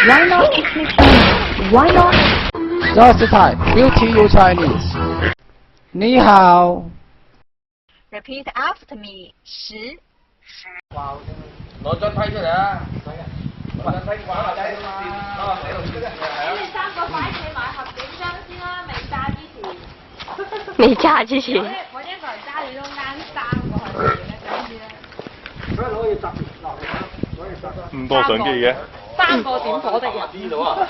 Why not speak Spanish? Why not? Just type. We'll teach you Chinese. 你好。Repeat after me. 10。攞張批出嚟啊！攞張批玩下仔啊嘛！你哋三個快企埋合影張先啦，未炸之前。未炸之前。我一個人揸住中間3個去影一張先啦。咁多相機嘅。3個點火的人。呢度啊！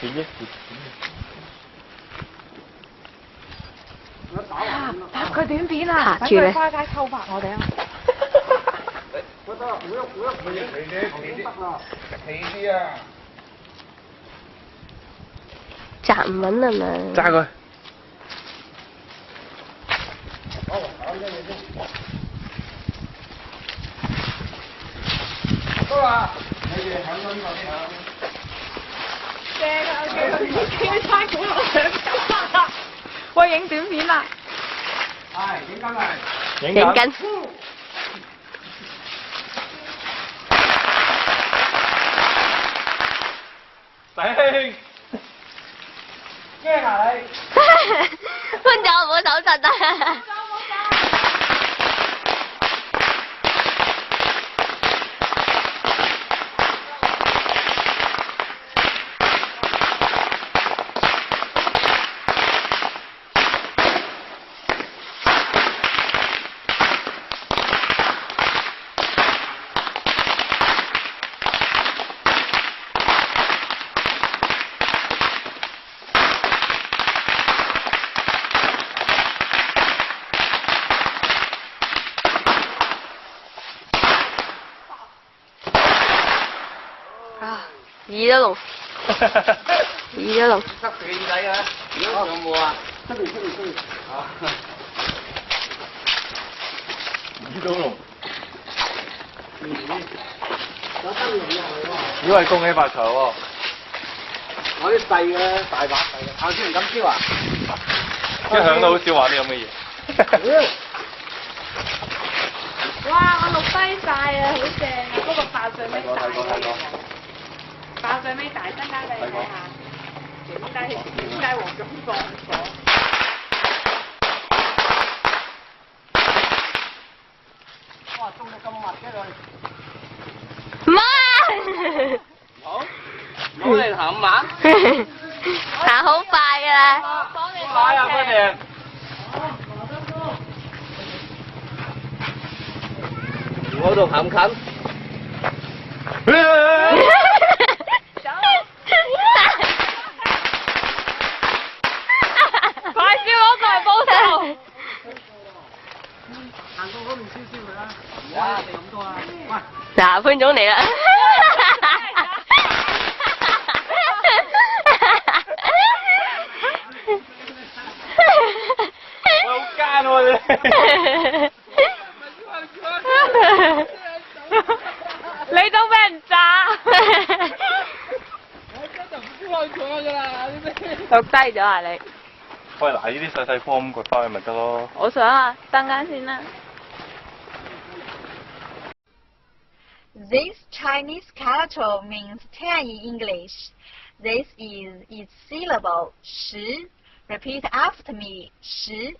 點啫？拍佢短片啊！拍住你。花街偷拍我哋啊！站唔穩啊嘛。揸佢。得啦，你哋響咗呢個先啊！正啊！佢翻嗰度喂，影短片啦！係影緊係。影緊。弟兄，驚啊你！分咗我冇手震啊！耳都聾，耳都聾。塞住耳仔啊！有冇啊？耳都聾。如果係恭喜發財喎。我啲細嘅大把細嘅，行先唔敢燒啊！一向都好少玩啲咁嘅嘢。哇！我錄低晒啊，好正啊！不過爆最尾大。爆最尾大，增加俾你睇下。點解黃總放火？哇！中到咁密嘅佢。媽！好，攞嚟行慢。行好快㗎啦！快啊！快點！我度行近。快燒攞過嚟報仇！行過嗰邊燒燒佢啦，唔好啊！咁多啊！喂！嗱，潘總嚟啦！喂，好奸喎你！你都俾人炸！錄低咗啊你？喂，嗱，呢啲細細顆咁掘翻去咪得咯。我想啊，等間先啦。This Chinese character means 10 in English. This is its syllable 10. Repeat after me. 10.